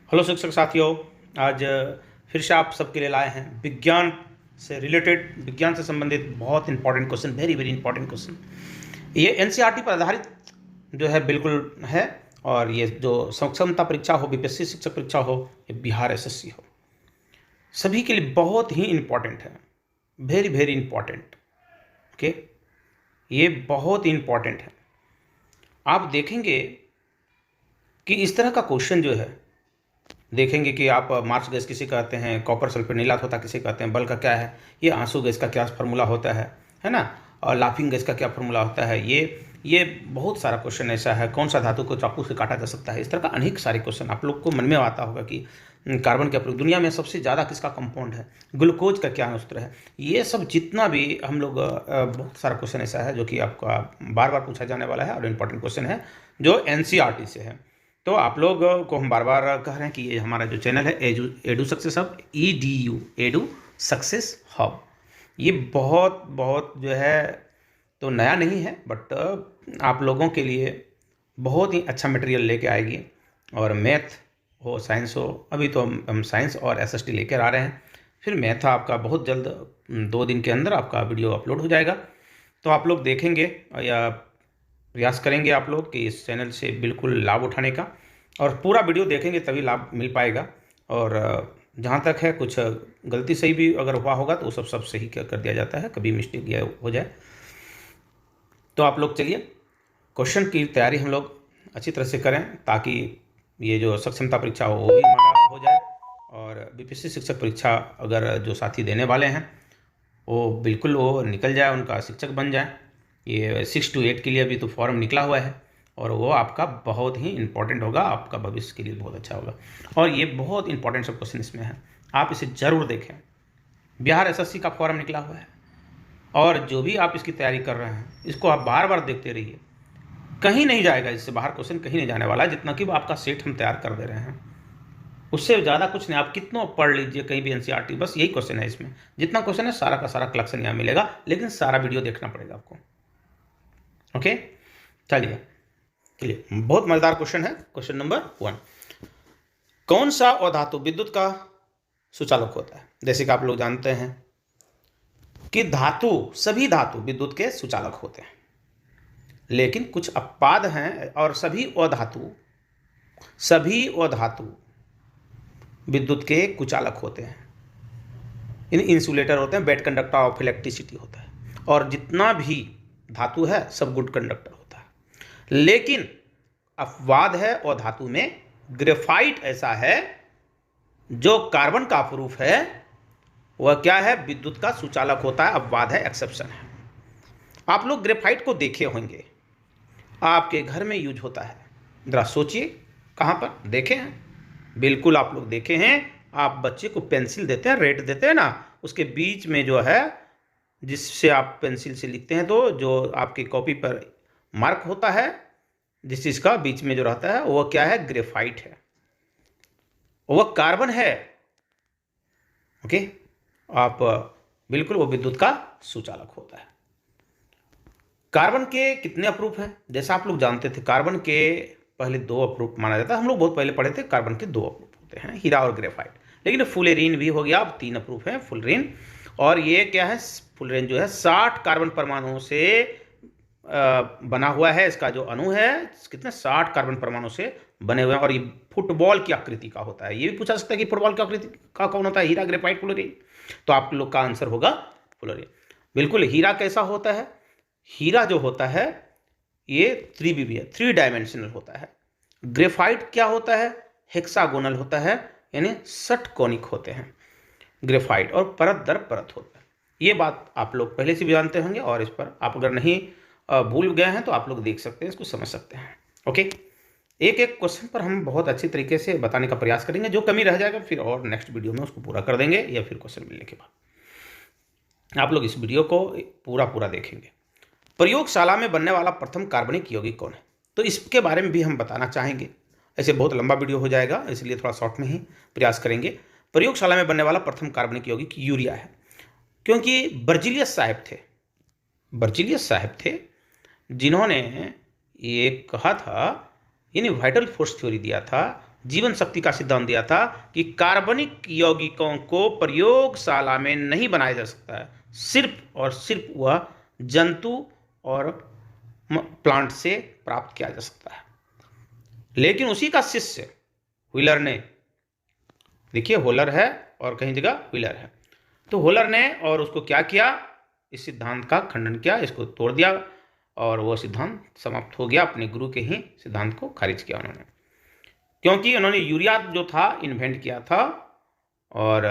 Hello शिक्षक साथियों, आज फिर से आप सबके लिए लाए हैं विज्ञान से रिलेटेड, विज्ञान से संबंधित बहुत important question, very very important question. ये एनसीईआरटी पर आधारित जो है बिल्कुल है। और ये जो सक्षमता परीक्षा हो, बीपीएससी शिक्षक परीक्षा हो, ये बिहार एसएससी हो, सभी के लिए बहुत ही इंपॉर्टेंट है, वेरी वेरी इंपॉर्टेंट। ओके, ये बहुत ही इंपॉर्टेंट है। आप देखेंगे कि इस तरह का क्वेश्चन जो है, देखेंगे कि आप मार्च गैस किसे कहते हैं, कॉपर सल्फेट नीलात होता किसे कहते हैं, बल का क्या है, ये आंसू गैस का क्या फार्मूला होता है ना, और लाफिंग गैस का क्या फार्मूला होता है, ये बहुत सारा क्वेश्चन ऐसा है। कौन सा धातु को चाकू से काटा जा सकता है, इस तरह का अनेक सारे क्वेश्चन आप लोग को मन में आता होगा कि कार्बन के प्रयोग, दुनिया में सबसे ज़्यादा किसका कंपाउंड है, ग्लूकोज का क्या सूत्र है, ये सब जितना भी हम लोग बहुत सारा क्वेश्चन ऐसा है जो कि आपका बार बार पूछा जाने वाला है और इम्पोर्टेंट क्वेश्चन है जो एनसीईआरटी से है। तो आप लोग को हम बार बार कह रहे हैं कि ये हमारा जो चैनल है edu success hub, edu success hub, ये बहुत बहुत जो है तो नया नहीं है, बट आप लोगों के लिए बहुत ही अच्छा मटेरियल लेके आएगी। और मैथ हो, साइंस हो, अभी तो हम साइंस और एसएसटी लेकर आ रहे हैं, फिर मैथ आपका बहुत जल्द 2 दिन के अंदर आपका वीडियो अपलोड हो जाएगा। तो आप लोग देखेंगे या प्रयास करेंगे आप लोग कि इस चैनल से बिल्कुल लाभ उठाने का, और पूरा वीडियो देखेंगे तभी लाभ मिल पाएगा। और जहाँ तक है कुछ गलती सही भी अगर हुआ होगा तो वो सब सही कर दिया जाता है, कभी मिस्टेक या हो जाए। तो आप लोग चलिए क्वेश्चन की तैयारी हम लोग अच्छी तरह से करें, ताकि ये जो सक्षमता परीक्षा हो वो भी हमारा हो जाए, और बीपीएससी शिक्षक परीक्षा अगर जो साथी देने वाले हैं वो बिल्कुल वो निकल जाए, उनका शिक्षक बन जाए। ये 6 to 8 के लिए अभी तो फॉर्म निकला हुआ है, और वो आपका बहुत ही इंपॉर्टेंट होगा, आपका भविष्य के लिए बहुत अच्छा होगा। और ये बहुत इंपॉर्टेंट सब क्वेश्चन इसमें है, आप इसे ज़रूर देखें। बिहार एसएससी का फॉर्म निकला हुआ है, और जो भी आप इसकी तैयारी कर रहे हैं इसको आप बार बार देखते रहिए, कहीं नहीं जाएगा, इससे बाहर क्वेश्चन कहीं नहीं जाने वाला, जितना कि आपका सेट हम तैयार कर दे रहे हैं उससे ज़्यादा कुछ नहीं। आप कितना पढ़ लीजिए कहीं भी एनसीईआरटी, बस यही क्वेश्चन है इसमें, जितना क्वेश्चन है सारा का सारा कलेक्शन यहाँ मिलेगा, लेकिन सारा वीडियो देखना पड़ेगा आपको। ओके, चलिए बहुत मजेदार क्वेश्चन है। क्वेश्चन नंबर 1, कौन सा अधातु विद्युत का सुचालक होता है? जैसे कि आप लोग जानते हैं कि सभी धातु विद्युत के सुचालक होते हैं, लेकिन कुछ अपवाद हैं, और सभी अधातु विद्युत के कुचालक होते हैं। इन इंसुलेटर होते हैं, बेड कंडक्टर ऑफ इलेक्ट्रिसिटी होता है, और जितना भी धातु है सब गुड कंडक्टर होता है। लेकिन अपवाद है और धातु में, ग्रेफाइट ऐसा है जो कार्बन का प्रूफ है, वह क्या है, विद्युत का सुचालक होता है, अपवाद है, एक्सेप्शन है। आप लोग ग्रेफाइट को देखे होंगे, आपके घर में यूज होता है, जरा सोचिए कहाँ पर देखे हैं? बिल्कुल आप लोग देखे हैं। आप बच्चे को पेंसिल देते हैं, रेड देते हैं ना, उसके बीच में जो है जिससे आप पेंसिल से लिखते हैं, तो जो आपकी कॉपी पर मार्क होता है जिस चीज़ का बीच में जो रहता है वह क्या है, ग्रेफाइट है, वह कार्बन है। ओके, आप बिल्कुल वो विद्युत का सुचालक होता है। कार्बन के कितने अप्रूफ हैं? जैसा आप लोग जानते थे, कार्बन के पहले 2 अप्रूफ माना जाता है, हम लोग बहुत पहले पढ़े थे, कार्बन के 2 अप्रूफ होते हैं, हीरा और ग्रेफाइट। लेकिन फुलेरीन भी हो गया, अब 3 अप्रूफ है, फुलरीन। और ये क्या है, फुलरीन जो है 60 कार्बन परमाणुओं से बना हुआ है, इसका जो अणु है कितने 60 कार्बन परमाणु से बने हुए हैं, और ये फुटबॉल की आकृति का होता है। ये भी पूछा सकता है कि फुटबॉल की आकृति का कौन होता है, हीरा, ग्रेफाइट, फुलरीन? तो आप लोग का आंसर होगा फुलरीन। बिल्कुल, हीरा कैसा होता है? हीरा जो होता है ये 3 3 डायमेंशनल होता है। ग्रेफाइट क्या होता है, हेक्सागोनल होता है, यानी षटकोणिक होते हैं ग्रेफाइट, और परत दर परत होता है। ये बात आप लोग पहले से भी जानते होंगे, और इस पर आप अगर नहीं भूल गए हैं तो आप लोग देख सकते हैं, इसको समझ सकते हैं। ओके, एक एक क्वेश्चन पर हम बहुत अच्छी तरीके से बताने का प्रयास करेंगे, जो कमी रह जाएगा फिर और नेक्स्ट वीडियो में उसको पूरा कर देंगे, या फिर क्वेश्चन मिलने के बाद आप लोग इस वीडियो को पूरा देखेंगे। प्रयोगशाला में बनने वाला प्रथम कार्बनिक यौगिक कौन है? तो इसके बारे में भी हम बताना चाहेंगे। ऐसे बहुत लंबा वीडियो हो जाएगा, इसलिए थोड़ा शॉर्ट में ही प्रयास करेंगे। प्रयोगशाला में बनने वाला प्रथम कार्बनिक यौगिक यूरिया है, क्योंकि बर्जिलियस साहब थे जिन्होंने ये कहा था, यानी वाइटल फोर्स थ्योरी दिया था, जीवन शक्ति का सिद्धांत दिया था कि कार्बनिक यौगिकों को प्रयोगशाला में नहीं बनाया जा सकता है, सिर्फ और सिर्फ वह जंतु और प्लांट से प्राप्त किया जा सकता है। लेकिन उसी का शिष्य व्हीलर ने, देखिए होलर है और कहीं जगह व्हीलर है, तो होलर ने और उसको क्या किया, इस सिद्धांत का खंडन किया, इसको तोड़ दिया और वो सिद्धांत समाप्त हो गया। अपने गुरु के ही सिद्धांत को खारिज किया उन्होंने, क्योंकि उन्होंने यूरिया जो था इन्वेंट किया था और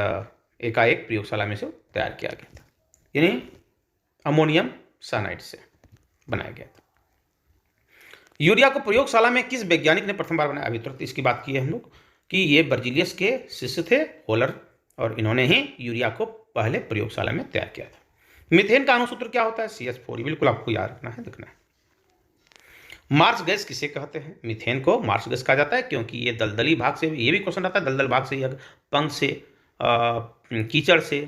एकाएक प्रयोगशाला में से तैयार किया गया था, यानी अमोनियम साइनाइड से बनाया गया था। यूरिया को प्रयोगशाला में किस वैज्ञानिक ने प्रथम बार बनाया? अभी तुरंत इसकी बात की है हम लोग कि ये बर्जीलियस के शिष्य थे होलर, और इन्होंने ही यूरिया को पहले प्रयोगशाला में तैयार किया था। मीथेन का अणुसूत्र क्या होता है? CH4। बिल्कुल आपको याद रखना है, देखना है। मार्स गैस किसे कहते हैं? मीथेन को मार्स गैस कहा जाता है, क्योंकि ये दलदली भाग से, ये भी क्वेश्चन आता है, दलदल भाग से या पंख से, कीचड़ से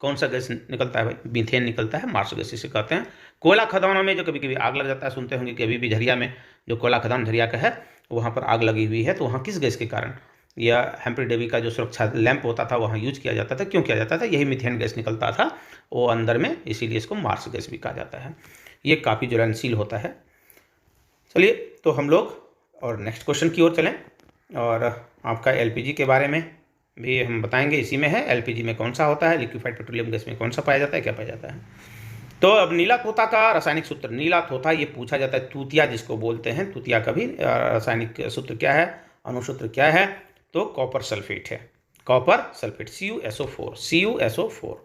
कौन सा गैस निकलता है? भाई मीथेन निकलता है, मार्स गैस इसे कहते हैं। कोयला खदानों में जो कभी कभी आग लग जाता है, सुनते होंगे कि अभी भी झरिया में जो कोयला खदान झरिया का है वहाँ पर आग लगी हुई है, तो वहाँ किस गैस के कारण, या हेम्फ्री डेवी का जो सुरक्षा लैंप होता था वहाँ यूज किया जाता था, क्यों किया जाता था? यही मीथेन गैस निकलता था वो अंदर में, इसीलिए इसको मार्स गैस भी कहा जाता है। ये काफ़ी ज्वलनशील होता है। चलिए तो हम लोग और नेक्स्ट क्वेश्चन की ओर चलें, और आपका LPG के बारे में भी हम बताएंगे, इसी में है। LPG में कौन सा होता है, लिक्विफाइड पेट्रोलियम गैस में कौन सा पाया जाता है, क्या पाया जाता है? तो अब नीला तोता का रासायनिक सूत्र, नीला तोता ये पूछा जाता है, तूतिया जिसको बोलते हैं, तूतिया का भी रासायनिक सूत्र क्या है, अणुसूत्र क्या है? तो कॉपर सल्फेट है, कॉपर सल्फेट, CuSO4।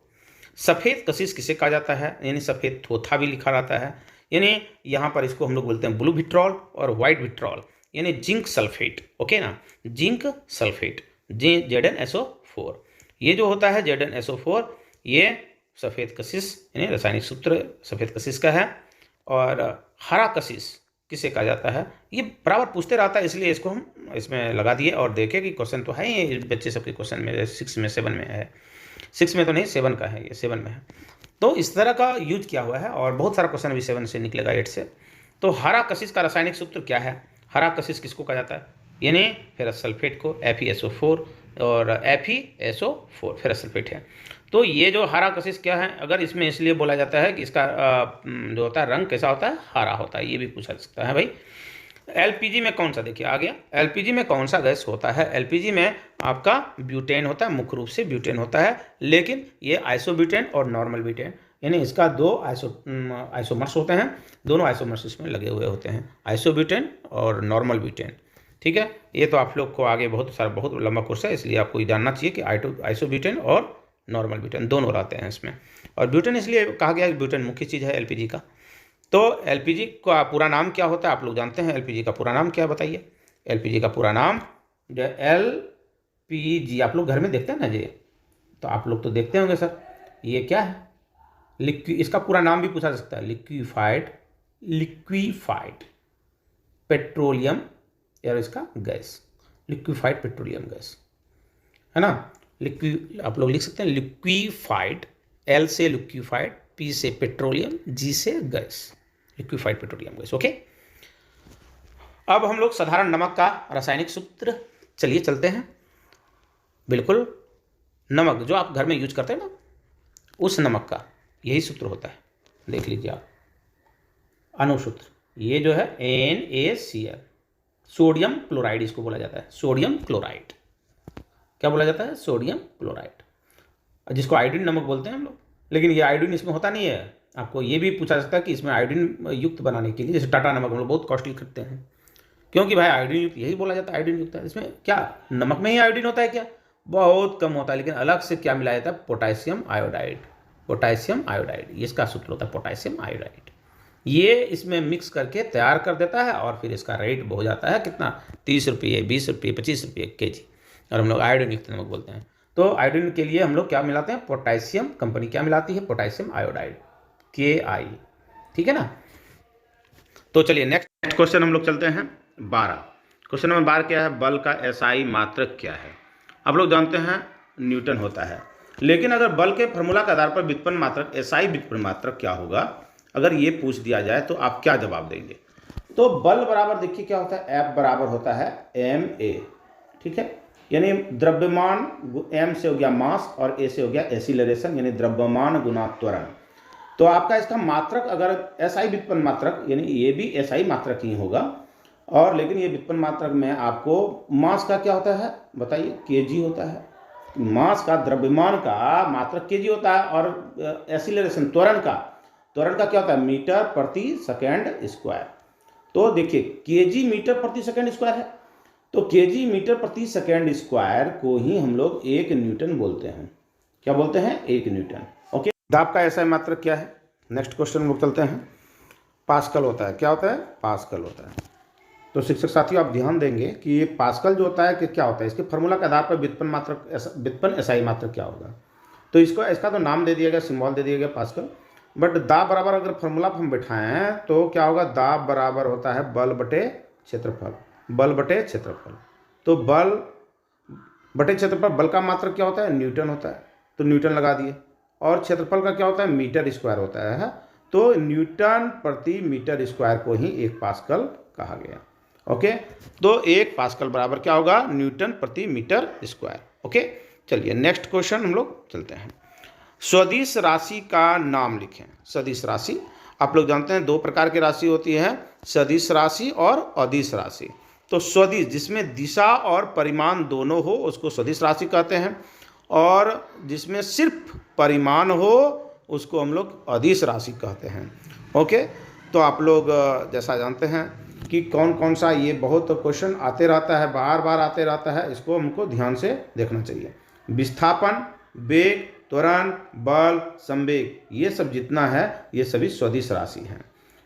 सफ़ेद कशिश किसे कहा जाता है? यानी सफ़ेद थोथा भी लिखा रहता है, यानी यहाँ पर इसको हम लोग बोलते हैं ब्लू विट्रॉल और वाइट विट्रॉल, यानी जिंक सल्फेट। ओके ना, जिंक सल्फेट, ZnSO4। ये जो होता है ZnSO4, ये सफ़ेद कशिश यानी रासायनिक सूत्र सफ़ेद कशिश का है। और हरा कशिश किसे कहा जाता है? ये बराबर पूछते रहता है, इसलिए इसको हम इसमें लगा दिए और देखें कि क्वेश्चन तो है ये बच्चे सबके क्वेश्चन में 6 में 7 में है, 6 में तो नहीं 7 का है, ये 7 में है। तो इस तरह का यूज किया हुआ है और बहुत सारा क्वेश्चन अभी 7 से निकलेगा, 8 से। तो हरा कशिश का रासायनिक सूत्र क्या है? हरा कशिश किसको कहा जाता है? यानी फेरस सल्फेट को, FeSO4 और FeSO4 फेरस सल्फेट है। तो ये जो हरा कशिश क्या है, अगर इसमें इसलिए बोला जाता है कि इसका जो होता है रंग कैसा होता है, हरा होता है, ये भी पूछा जा सकता है भाई। LPG में कौन सा, देखिए आ गया, LPG में कौन सा गैस होता है? LPG में आपका ब्यूटेन होता है, मुख्य रूप से ब्यूटेन होता है, लेकिन ये आइसोब्यूटेन और नॉर्मल ब्यूटेन, यानी इसका 2 आइसोमर्स होते हैं, दोनों आइसोमर्स इसमें लगे हुए होते हैं, आइसोब्यूटेन और नॉर्मल ब्यूटेन। ठीक है, ये तो आप लोग को आगे बहुत लंबा कोर्स है, इसलिए आपको ये जानना चाहिए कि आइसोब्यूटेन और नॉर्मल ब्यूटेन दोनों रहते हैं इसमें। और ब्यूटेन इसलिए कहा गया कि ब्यूटेन मुख्य चीज़ है LPG का। तो LPG का पूरा नाम क्या होता है, आप लोग जानते हैं LPG का पूरा नाम क्या है, बताइए? LPG का पूरा नाम जो LPG, आप लोग घर में देखते हैं ना जी, तो आप लोग तो देखते होंगे सर, ये क्या है? इसका पूरा नाम भी पूछा जा सकता है, लिक्विफाइड पेट्रोलियम, यार इसका गैस, लिक्विफाइड पेट्रोलियम गैस है ना। आप लोग लिख सकते हैं लिक्विफाइड, L से लिक्विफाइड, P से पेट्रोलियम, G से gas, liquefied petroleum gas. Okay, अब हम लोग साधारण नमक का रासायनिक सूत्र, चलिए चलते हैं। बिल्कुल, नमक जो आप घर में यूज करते हैं ना, उस नमक का यही सूत्र होता है, देख लीजिए आप, अणुसूत्र ये जो है NaCl, सोडियम क्लोराइड इसको बोला जाता है, सोडियम क्लोराइड। क्या बोला जाता है? सोडियम क्लोराइड, जिसको आयोडीन नमक बोलते हैं हम लोग। लेकिन ये आयोडीन इसमें होता नहीं है। आपको ये भी पूछा जा सकता है कि इसमें आयोडीन युक्त बनाने के लिए, जैसे टाटा नमक हम लोग बहुत कॉस्टली खरीदते हैं, क्योंकि भाई आयोडीन युक्त, यही बोला जाता है आयोडीन युक्त है। इसमें क्या नमक में ही आयोडीन होता है क्या? बहुत कम होता है, लेकिन अलग से क्या मिलाया जाता है? पोटासियम आयोडाइड, पोटासियम आयोडाइड, इसका सूत्र होता है पोटासियम आयोडाइड। ये इसमें मिक्स करके तैयार कर देता है और फिर इसका रेट हो जाता है कितना? 30 रुपये, 20 रुपये, 25 रुपये kg, और हम लोग आयोडीन युक्त नमक बोलते हैं। तो आयोडीन के लिए हम लोग क्या मिलाते हैं? पोटासियम, कंपनी क्या मिलाती है? Potassium iodide, Ki। ठीक है ना। तो चलिए नेक्स्ट क्वेश्चन हम लोग चलते हैं 12। क्वेश्चन नंबर 12 क्या है? बल का SI मात्रक क्या है? आप लोग जानते हैं न्यूटन होता है, लेकिन अगर बल के फॉर्मूला के आधार पर व्युत्पन्न मात्रक SI व्युत्पन्न मात्रक क्या होगा, अगर ये पूछ दिया जाए तो आप क्या जवाब देंगे? तो बल बराबर देखिए क्या होता है, F बराबर होता है ma, ठीक है। यानी द्रव्यमान m से हो गया मास और a से हो गया एसिलरेशन, यानी द्रव्यमान गुना त्वरण। तो आपका इसका मात्रक अगर SI व्युत्पन्न मात्रक, यानी ये भी SI मात्रक ही होगा, और लेकिन ये व्युत्पन्न मात्रक में आपको मास का क्या होता है बताइए, kg होता है। मास का, द्रव्यमान का मात्रक kg होता है, और एसिलरेशन त्वरण का क्या होता है, मीटर प्रति सेकेंड स्क्वायर। तो देखिए kg मीटर प्रति सेकेंड स्क्वायर है, तो kg मीटर प्रति सेकेंड स्क्वायर को ही हम लोग 1 न्यूटन बोलते हैं। क्या बोलते हैं, 1 न्यूटन। ओके, दाब का SI मात्रक क्या है। नेक्स्ट क्वेश्चन लोग चलते हैं। पास्कल होता है, क्या होता है, पास्कल होता है। तो शिक्षक साथियों आप ध्यान देंगे कि ये पास्कल जो होता है कि क्या होता है, इसके फार्मूला के आधार पर व्युत्पन्न मात्रक, व्युत्पन्न SI मात्रक क्या होगा। तो इसका तो नाम दे दिया गया, सिंबल दे दिया गया पास्कल, बट दाब बराबर अगर फार्मूला हम बैठाएं तो क्या होगा, दाब बराबर होता है बल बटे क्षेत्रफल, बल बटे क्षेत्रफल। तो बल बटे क्षेत्रफल, बल का मात्रक क्या होता है, न्यूटन होता है, तो न्यूटन लगा दिए, और क्षेत्रफल का क्या होता है, मीटर स्क्वायर होता है। तो न्यूटन प्रति मीटर स्क्वायर को ही 1 पास्कल कहा गया। ओके, तो 1 पास्कल बराबर क्या होगा, न्यूटन प्रति मीटर स्क्वायर। ओके, चलिए नेक्स्ट क्वेश्चन हम लोग चलते हैं। सदिश राशि का नाम लिखें। सदिश राशि आप लोग जानते हैं 2 प्रकार की राशि होती है, सदिश राशि और अदिश राशि। तो सदिश जिसमें दिशा और परिमाण दोनों हो उसको सदिश राशि कहते हैं, और जिसमें सिर्फ परिमाण हो उसको हम लोग अदिश राशि कहते हैं। ओके, तो आप लोग जैसा जानते हैं कि कौन कौन सा, ये बहुत क्वेश्चन आते रहता है, बार बार आते रहता है, इसको हमको ध्यान से देखना चाहिए। विस्थापन, वेग, त्वरण, बल, संवेग, ये सब जितना है ये सभी सदिश राशि हैं।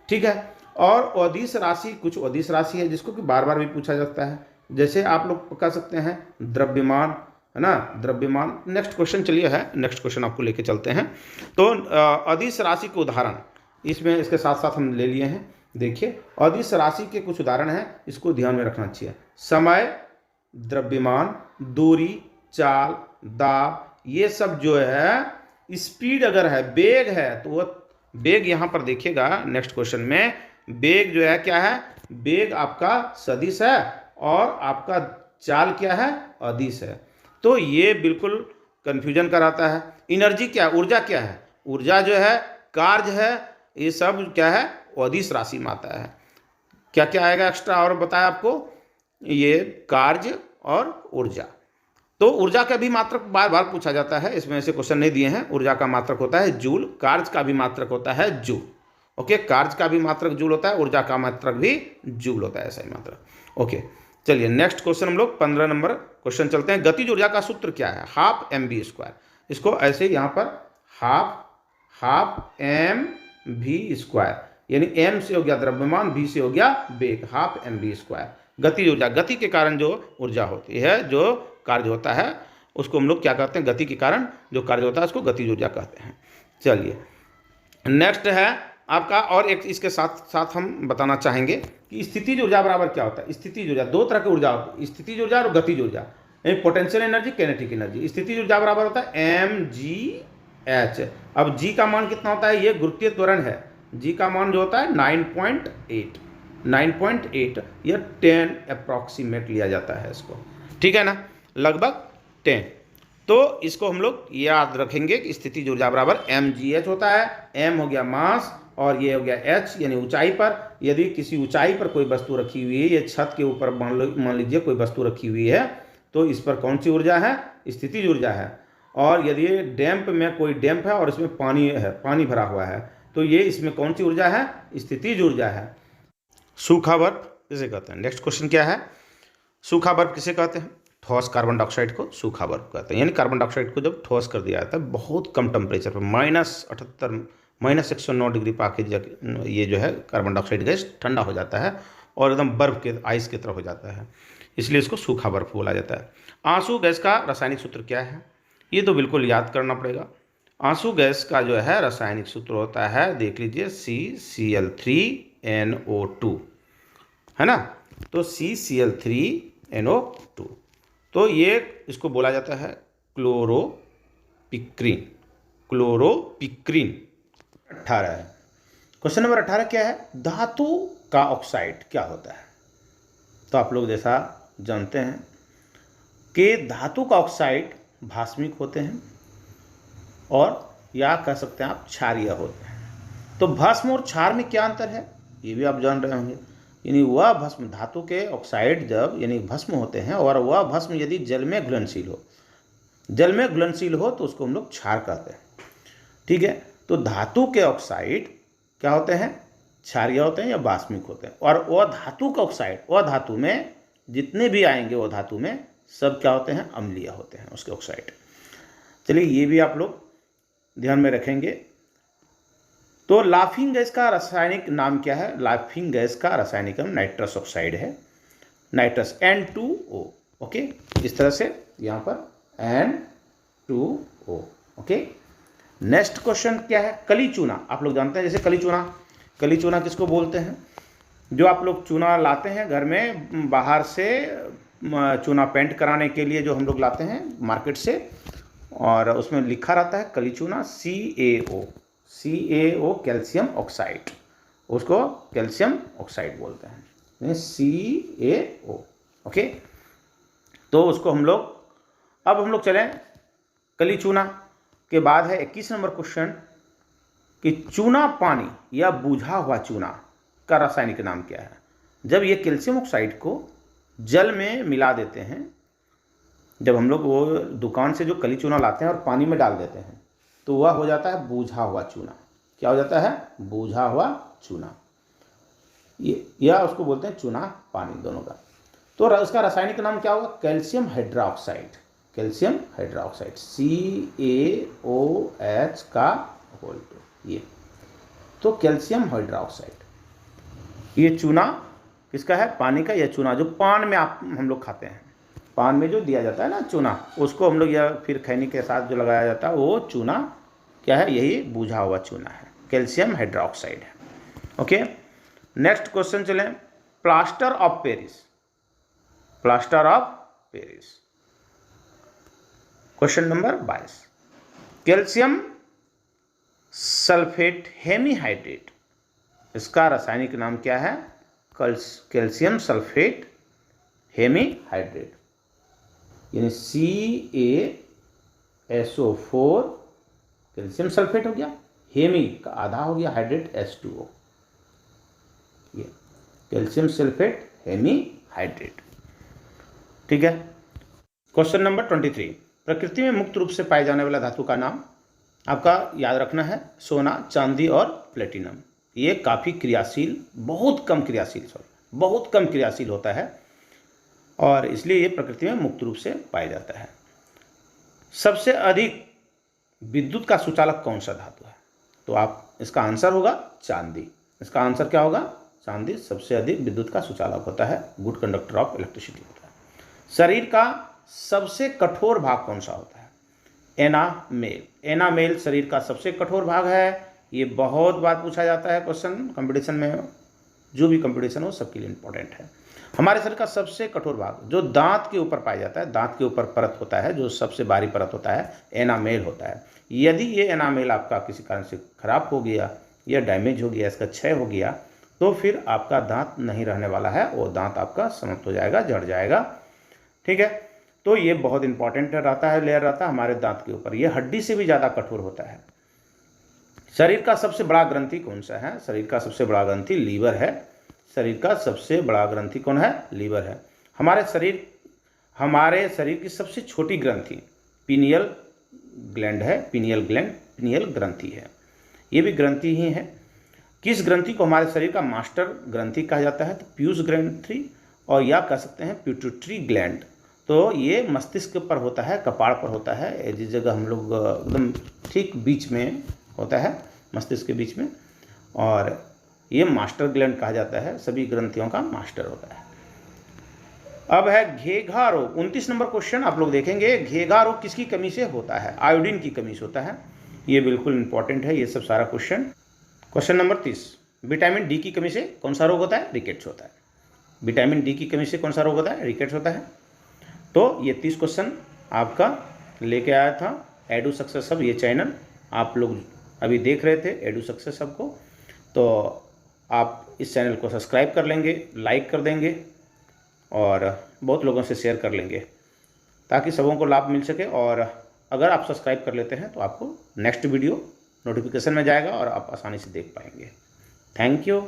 ठीक है, और अदिश राशि, कुछ अदिश राशि है जिसको कि बार बार भी पूछा जाता है, जैसे आप लोग कह सकते हैं द्रव्यमान, है ना, द्रव्यमान। नेक्स्ट क्वेश्चन चलिए है, नेक्स्ट क्वेश्चन आपको लेके चलते हैं। तो अदिश राशि के उदाहरण इसमें इसके साथ साथ हम ले लिए हैं। देखिए अदिश राशि के कुछ उदाहरण हैं, इसको ध्यान में रखना चाहिए। समय, द्रव्यमान, दूरी, चाल, दाब, ये सब जो है, स्पीड अगर है, वेग है, तो वो वेग यहाँ पर देखिएगा नेक्स्ट क्वेश्चन में, वेग जो है क्या है, वेग आपका सदिश है और आपका चाल क्या है, अदिश है। तो ये बिल्कुल कंफ्यूजन कराता है। एनर्जी क्या, ऊर्जा क्या है, ऊर्जा जो है, कार्य है, ये सब क्या है, अदिश राशि में आता है। क्या क्या आएगा एक्स्ट्रा और बताया आपको, ये कार्य और ऊर्जा। तो ऊर्जा का भी मात्रक बार बार पूछा जाता है, इसमें ऐसे क्वेश्चन नहीं दिए हैं। ऊर्जा का मात्रक होता है जूल, कार्य का भी मात्रक होता है जूल। ओके, कार्य का भी मात्रक जूल होता है, ऊर्जा का मात्रक भी जूल होता है, ऐसा ही मात्रक। ओके, चलिए नेक्स्ट क्वेश्चन हम लोग 15 नंबर क्वेश्चन चलते हैं। गतिज ऊर्जा का सूत्र क्या है, हाफ mv²। इसको ऐसे यहाँ पर हाफ mv², यानी m से हो गया द्रव्यमान, v से हो गया वेग, हाफ mv²। गतिज ऊर्जा, गति के कारण जो ऊर्जा होती है, जो कार्य होता है, उसको हम लोग क्या कहते हैं, गति के कारण जो कार्य होता है उसको गतिज ऊर्जा कहते हैं। चलिए नेक्स्ट है आपका, और एक इसके साथ साथ हम बताना चाहेंगे कि स्थितिज ऊर्जा बराबर क्या होता है। स्थितिज ऊर्जा, 2 तरह की ऊर्जा होती है, स्थितिज ऊर्जा और गतिज ऊर्जा, पोटेंशियल एनर्जी, कैनेटिक एनर्जी। स्थितिज ऊर्जा बराबर होता है mgh। अब g का मान कितना होता है, ये गुरुत्वीय त्वरण है, g का मान जो होता है 9.8, या 10 अप्रॉक्सीमेट लिया जाता है इसको, ठीक है ना, लगभग 10। तो इसको हम लोग याद रखेंगे कि स्थितिज ऊर्जा बराबर mgh होता है। m हो गया मास और ये हो गया h यानी ऊंचाई पर। यदि किसी ऊंचाई पर कोई वस्तु रखी हुई है, ये छत के ऊपर मान लीजिए कोई वस्तु रखी हुई है, तो इस पर कौन सी ऊर्जा है, स्थितिज ऊर्जा है। और यदि डैम्प में कोई डैम्प है और इसमें पानी है, पानी भरा हुआ है, तो ये इसमें कौन सी ऊर्जा है, स्थितिज ऊर्जा है। सूखा बर्फ किसे कहते हैं, नेक्स्ट क्वेश्चन क्या है, सूखा बर्फ किसे कहते हैं, ठोस कार्बन डाइऑक्साइड को सूखा बर्फ कहते हैं। यानी कार्बन डाइऑक्साइड को जब ठोस कर दिया जाता है बहुत कम टेम्परेचर पर, -78 -109 डिग्री पर आके ये जो है कार्बन डाइऑक्साइड गैस ठंडा हो जाता है और एकदम बर्फ के, आइस की तरह हो जाता है, इसलिए इसको सूखा बर्फ बोला जाता है। आंसू गैस का रासायनिक सूत्र क्या है, ये तो बिल्कुल याद करना पड़ेगा। आंसू गैस का जो है रासायनिक सूत्र होता है, देख लीजिए, CCl3NO2, है ना। तो CCl3NO2, तो ये इसको बोला जाता है क्लोरोपिक्रीन। 18 है, क्वेश्चन नंबर 18 क्या है, धातु का ऑक्साइड क्या होता है। तो आप लोग जैसा जानते हैं कि धातु का ऑक्साइड भास्मिक होते हैं और या कह सकते हैं आप क्षारीय होते हैं। तो भस्म और क्षार में क्या अंतर है ये भी आप जान रहे होंगे। यानी वह भस्म, धातु के ऑक्साइड जब यानी भस्म होते हैं और वह भस्म यदि जल में घुलनशील हो, जल में घुलनशील हो तो उसको हम लोग क्षार कहते हैं। ठीक है, तो धातु के ऑक्साइड क्या होते हैं, क्षारीय होते हैं या भास्मिक होते हैं। और वह धातु का ऑक्साइड, वह धातु में जितने भी आएंगे वह धातु में सब क्या होते हैं, अम्लीय होते हैं उसके ऑक्साइड। चलिए ये भी आप लोग ध्यान में रखेंगे। तो लाफिंग गैस का रासायनिक नाम क्या है? लाफिंग गैस का रासायनिक नाम नाइट्रस ऑक्साइड है, नाइट्रस N2O। ओके, इस तरह से यहाँ पर N2O। ओके, नेक्स्ट क्वेश्चन क्या है? कली चूना। आप लोग जानते हैं जैसे कली चूना, कली चूना किसको बोलते हैं? जो आप लोग चूना लाते हैं घर में बाहर से, चूना पेंट कराने के लिए जो हम लोग लाते हैं मार्केट से, और उसमें लिखा रहता है कली चूना CaO, कैल्शियम ऑक्साइड, उसको कैल्शियम ऑक्साइड बोलते हैं, CaO। ओके, तो उसको हम लोग, अब हम लोग चलें कली चूना के बाद है 21 नंबर क्वेश्चन कि चूना पानी या बुझा हुआ चूना का रासायनिक नाम क्या है? जब ये कैल्शियम ऑक्साइड को जल में मिला देते हैं, जब हम लोग वो दुकान से जो कली चूना लाते हैं और पानी में डाल देते हैं तो वह हो जाता है बूझा हुआ चूना। क्या हो जाता है? बूझा हुआ चूना, ये या उसको बोलते हैं चूना पानी, दोनों का। तो उसका रासायनिक नाम क्या होगा? Calcium hydroxide, calcium hydroxide CaOH का होल टू, ये तो कैल्शियम हाइड्रोक्साइड। ये चूना किसका है? पानी का। यह चूना जो पान में हम लोग खाते हैं, पान में जो दिया जाता है ना चूना, उसको हम लोग या फिर खैनी के साथ जो लगाया जाता है वो चूना क्या है? यही बूझा हुआ चूना है, कैल्शियम हाइड्रोक्साइड है। ओके, नेक्स्ट क्वेश्चन चलें। Plaster of Paris, plaster of Paris, question number 22। Calcium sulphate hemihydrate, इसका रासायनिक नाम क्या है? कैल्शियम सल्फेट हेमीहाइड्रेट, यानी CaSO4 कैल्शियम सल्फेट हो गया, हेमी का आधा हो गया, हाइड्रेट H2O, ये कैल्शियम सल्फेट हेमीहाइड्रेट। ठीक है, क्वेश्चन नंबर 23। प्रकृति में मुक्त रूप से पाए जाने वाला धातु का नाम आपका याद रखना है, सोना, चांदी और प्लेटिनम। ये काफ़ी क्रियाशील, बहुत कम क्रियाशील होता है और इसलिए ये प्रकृति में मुक्त रूप से पाया जाता है। सबसे अधिक विद्युत का सुचालक कौन सा धातु है? तो आप इसका आंसर होगा चांदी। इसका आंसर क्या होगा? चांदी सबसे अधिक विद्युत का सुचालक होता है, गुड कंडक्टर ऑफ इलेक्ट्रिसिटी होता है। शरीर का सबसे कठोर भाग कौन सा होता है? एनामेल। एनामेल शरीर का सबसे कठोर भाग है। ये बहुत बार पूछा जाता है क्वेश्चन कंपटीशन में, जो भी कंपटीशन हो सबके लिए इंपॉर्टेंट है। हमारे शरीर का सबसे कठोर भाग जो दांत के ऊपर पाया जाता है, दांत के ऊपर परत होता है, जो सबसे बारी परत होता है, एनामेल होता है। यदि ये एनामेल आपका किसी कारण से खराब हो गया या डैमेज हो गया, इसका क्षय हो गया, तो फिर आपका दांत नहीं रहने वाला है, वो दांत आपका समाप्त हो जाएगा, जड़ जाएगा। ठीक है, तो ये बहुत इंपॉर्टेंट रहता है, लेयर रहता है हमारे दांत के ऊपर। ये हड्डी से भी ज़्यादा कठोर होता है। शरीर का सबसे बड़ा ग्रंथि कौन सा है? शरीर का सबसे बड़ा ग्रंथि लीवर है। शरीर का सबसे बड़ा ग्रंथि कौन है? लीवर है। हमारे शरीर की सबसे छोटी ग्रंथि पीनियल ग्लैंड है, पीनियल ग्रंथि है। ये भी ग्रंथि ही है। किस ग्रंथि को हमारे शरीर का मास्टर ग्रंथि कहा जाता है? तो पीयूष ग्रंथि, और या कह सकते हैं पिट्यूटरी ग्लैंड। तो ये मस्तिष्क पर होता है, कपाड़ पर होता है, जिस जगह हम लोग एकदम ठीक बीच में होता है, मस्तिष्क के बीच में, और ये मास्टर ग्लैंड कहा जाता है, सभी ग्रंथियों का मास्टर होता है। अब है घेघा रोग, 29 नंबर क्वेश्चन आप लोग देखेंगे। घेघा रोग किसकी कमी से होता है? आयोडीन की कमी से होता है। ये बिल्कुल इंपॉर्टेंट है ये सब सारा question. Question number 30, vitamin D की कमी से कौन सा रोग होता है? रिकेट्स होता है। विटामिन डी की कमी से कौन सा रोग होता है? रिकेट्स होता है। तो ये 30 क्वेश्चन आपका लेके आया था एडू सक्सेस हब, ये चैनल आप लोग अभी देख रहे थे एडू सक्सेस हब को। तो आप इस चैनल को सब्सक्राइब कर लेंगे, लाइक कर देंगे और बहुत लोगों से शेयर कर लेंगे। ताकि सबों को लाभ मिल सके। और अगर आप सब्सक्राइब कर लेते हैं तो आपको नेक्स्ट वीडियो नोटिफिकेशन में जाएगा और आप आसानी से देख पाएंगे। Thank you.